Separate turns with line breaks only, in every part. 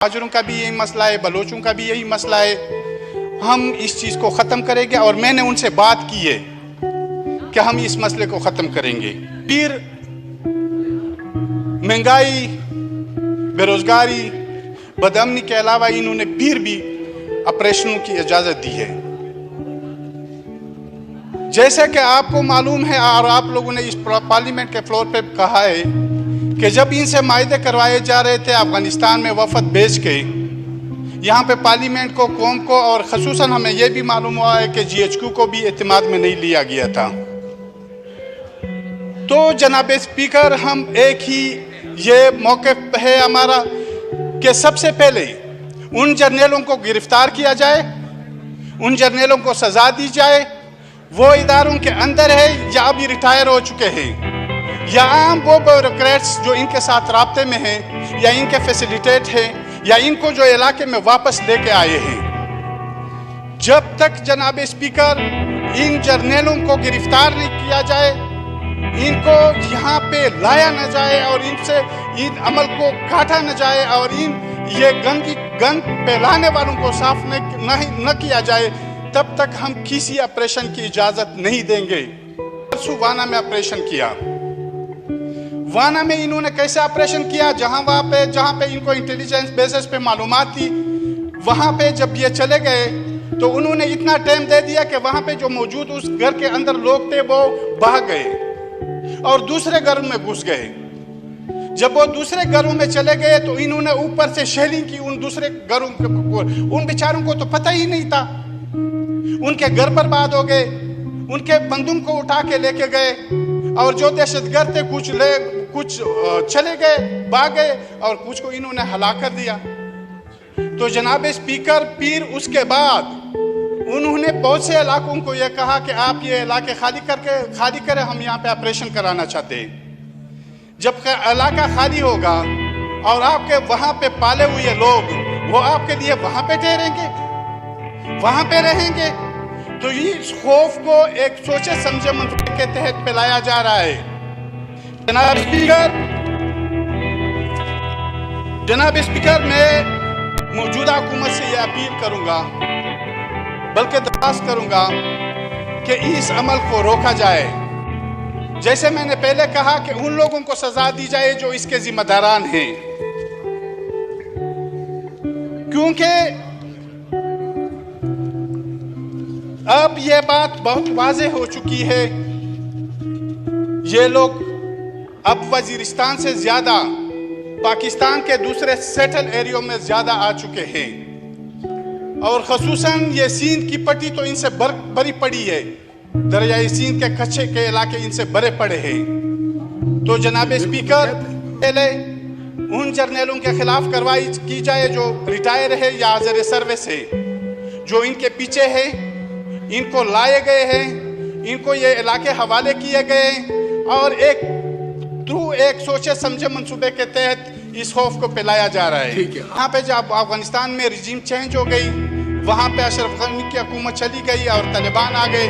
हाजरों का भी यही मसला है, बलोचों का भी यही मसला है। हम इस चीज़ को ख़त्म करेंगे और मैंने उनसे बात की है कि हम इस मसले को ख़त्म करेंगे। फिर महंगाई, बेरोज़गारी, बदअमनी के अलावा इन्होंने फिर भी ऑपरेशनों की इजाज़त दी है। जैसे कि आपको मालूम है और आप लोगों ने इस पार्लियामेंट के फ्लोर पे कहा है कि जब इनसे मायदे करवाए जा रहे थे अफ़गानिस्तान में वफद भेज के, यहाँ पे पार्लियामेंट को, कौम को और ख़ुसूसन हमें यह भी मालूम हुआ है कि GHQ को भी एतमाद में नहीं लिया गया था। तो जनाब स्पीकर, हम एक ही ये मौक़िफ़ है हमारा कि सबसे पहले उन जर्नलों को गिरफ्तार किया जाए, उन जर्नलों को सज़ा दी जाए, वो इदारों के अंदर है या अभी रिटायर हो चुके हैं, या आम वो ब्यूरोक्रेट्स जो इनके साथ राब्ते में हैं या इनके फैसिलिटेट हैं या इनको जो इलाके में वापस लेके आए हैं। जब तक जनाब स्पीकर इन जर्नलों को गिरफ्तार नहीं किया जाए, इनको यहाँ पे लाया न जाए और इनसे इन अमल को काटा न जाए और ये गंद फैलाने वालों को साफ न किया जाए, तब तक हम किसी ऑपरेशन की इजाज़त नहीं देंगे। परसों वाना में ऑपरेशन किया। वाना में इन्होंने कैसे ऑपरेशन किया? जहाँ पे इनको इंटेलिजेंस बेसिस पे मालूमात थी, वहाँ पे जब ये चले गए तो उन्होंने इतना टाइम दे दिया कि वहाँ पे जो मौजूद उस घर के अंदर लोग थे वो भाग गए और दूसरे घर में घुस गए। जब वो दूसरे घरों में चले गए तो इन्होंने ऊपर से शेलिंग की उन दूसरे घरों को। उन बेचारों को तो पता ही नहीं था, उनके घर बर्बाद हो गए, उनके बंदूक को उठा के लेके गए और जो दहशतगर्द थे कुछ चले गए, भाग गए और कुछ को इन्होंने हला कर दिया। तो जनाब स्पीकर, फिर उसके बाद उन्होंने बहुत से इलाकों को यह कहा कि आप ये इलाके खाली करें, हम यहाँ पे ऑपरेशन कराना चाहते हैं। जब इलाका खाली होगा और आपके वहाँ पे पाले हुए लोग वो आपके लिए वहाँ पे ठहरेंगे, वहाँ पे रहेंगे, तो ये खौफ को एक सोचे समझे मंसूबे के तहत फैलाया जा रहा है। जनाब स्पीकर, मैं मौजूदा हुकूमत से यह अपील करूंगा, बल्कि दरख्वास्त करूंगा कि इस अमल को रोका जाए। जैसे मैंने पहले कहा कि उन लोगों को सजा दी जाए जो इसके जिम्मेदारान हैं, क्योंकि अब यह बात बहुत वाज़ेह हो चुकी है। ये लोग अब वजीरिस्तान से ज़्यादा पाकिस्तान के दूसरे सेटल एरियो में ज़्यादा आ चुके हैं और ख़ुसूसन ये सिंध की पट्टी तो इनसे बड़ी पड़ी है, दरियाई सिंध के कच्चे के इलाके इनसे बड़े पड़े हैं। तो जनाब स्पीकर, पहले उन जर्नलों के खिलाफ कार्रवाई की जाए जो रिटायर है या हाज़िर सर्विस है, जो इनके पीछे है, इनको लाए गए हैं, इनको ये इलाके हवाले किए गए और एक सोचे समझे मंसूबे के तहत इस खौफ को फैलाया जा रहा है। यहाँ पे जब अफगानिस्तान में रिजीम चेंज हो गई, वहाँ पे अशरफ गनी की हुकूमत चली गई और तालिबान आ गए,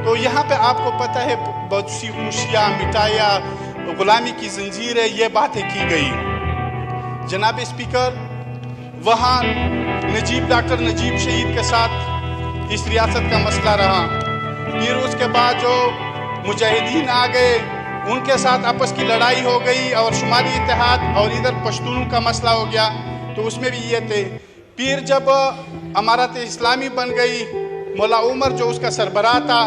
तो यहाँ पे आपको पता है बहुत सी खुशियाँ, मिठाइयाँ, गुलामी की जंजीरें, ये बातें की गई। जनाब स्पीकर, वहाँ डॉक्टर नजीब शहीद के साथ इस रियासत का मसला रहा। फिर उसके बाद जो मुजाहिदीन आ गए, उनके साथ आपस की लड़ाई हो गई और शुमाली इत्तेहाद और इधर पश्तूनों का मसला हो गया, तो उसमें भी ये थे। फिर जब अमारत इस्लामी बन गई, मौला उमर जो उसका सरबराह था,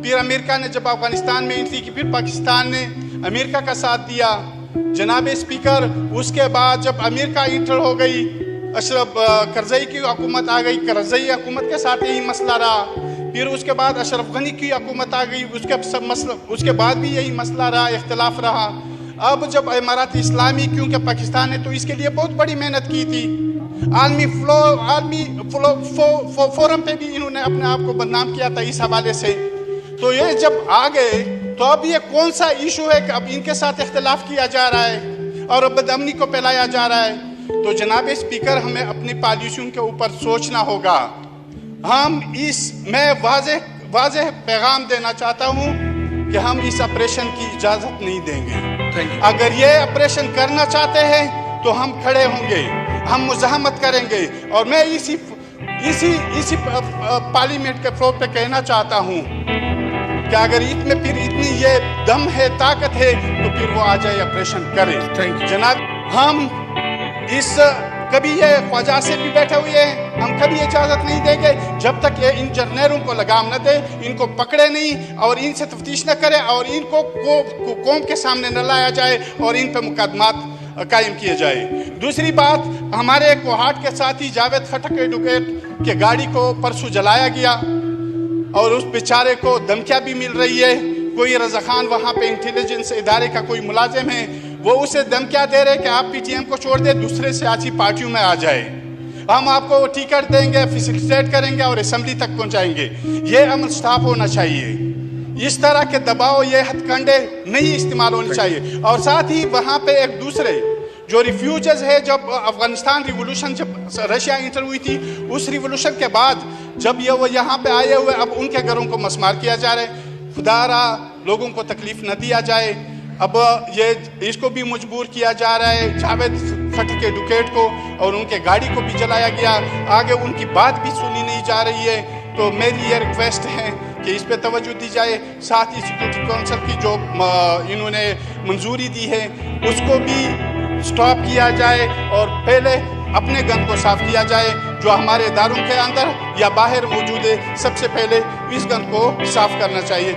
फिर अमेरिका ने जब अफगानिस्तान में एंट्री की, फिर पाकिस्तान ने अमेरिका का साथ दिया। जनाब स्पीकर, उसके बाद जब अमेरिका इंटर हो गई, अशरफ करज़ई की हुकूमत आ गई, करज़ई हुकूमत के साथ यही मसला रहा। फिर उसके बाद अशरफ गनी की हुकूमत आ गई, उसके बाद भी यही मसला रहा, इख्तिलाफ रहा। अब जब इमारत इस्लामी, क्योंकि पाकिस्तान ने तो इसके लिए बहुत बड़ी मेहनत की थी, आलमी फोरम पे भी इन्होंने अपने आप को बदनाम किया था इस हवाले से, तो ये जब आ गए तो अब ये कौन सा इशू है कि अब इनके साथ इख्तिलाफ किया जा रहा है और बदअमनी को फैलाया जा रहा है। तो जनाब स्पीकर, हमें अपनी पॉलिसियों के ऊपर सोचना होगा। मैं वाज़ेह पैगाम देना चाहता हूँ कि हम इस ऑपरेशन की इजाज़त नहीं देंगे। अगर ये ऑपरेशन करना चाहते हैं तो हम खड़े होंगे। ہم مزاحمت کریں گے. اور میں اسی پارلیمنٹ کے فلور پہ کہنا چاہتا ہوں کہ اگر عید میں پھر اتنی یہ دم ہے، طاقت ہے، تو پھر وہ آ جائے آپریشن کرے. جناب، ہم کبھی یہ خواجہ سے بھی بیٹھے ہوئے ہیں، ہم کبھی اجازت نہیں دیں گے جب تک یہ ان جرنیلوں کو لگام نہ دے، ان کو پکڑے نہیں اور ان سے تفتیش نہ کرے اور ان کو قوم کے سامنے نہ لایا جائے اور ان پہ مقدمات قائم کیے جائے. دوسری بات، ہمارے کوہاٹ کے ساتھی جاوید خٹک ایڈوکیٹ کے گاڑی کو پرسوں جلایا گیا اور اس بیچارے کو دھمکیاں بھی مل رہی ہے. کوئی رضا خان وہاں پہ انٹیلیجنس ادارے کا کوئی ملازم ہے، وہ اسے دھمکیاں دے رہے کہ آپ پی ٹی ایم کو چھوڑ دیں، دوسرے سیاسی پارٹیوں میں آ جائے، ہم آپ کو ٹکٹ دیں گے، فیسیلیٹیٹ کریں گے اور اسمبلی تک پہنچائیں گے. یہ عمل سٹاپ ہونا چاہیے. اس طرح کے دباؤ، یہ ہتھ کنڈے نہیں استعمال ہونے چاہیے. اور ساتھ ہی وہاں پہ ایک دوسرے جو ریفیوجز ہے، جب افغانستان ریولوشن جب رشیا انٹر ہوئی تھی، اس ریولوشن کے بعد جب وہ یہاں پہ آئے ہوئے، اب ان کے گھروں کو مسمار کیا جا رہا ہے. خدا را لوگوں کو تکلیف نہ دیا جائے. اب اس کو بھی مجبور کیا جا رہا ہے، جاوید خٹک ایڈوکیٹ کو، اور ان کے گاڑی کو بھی جلایا گیا. آگے ان کی بات بھی سنی نہیں جا رہی ہے. تو میری یہ ریکویسٹ ہے کہ اس پہ توجہ دی جائے. ساتھ ہی سیکورٹی کونسل کی جو انہوں نے منظوری دی ہے، اس کو بھی سٹاپ کیا جائے اور پہلے اپنے گن کو صاف کیا جائے. جو ہمارے اداروں کے اندر یا باہر موجود ہے، سب سے پہلے اس گن کو صاف کرنا چاہیے.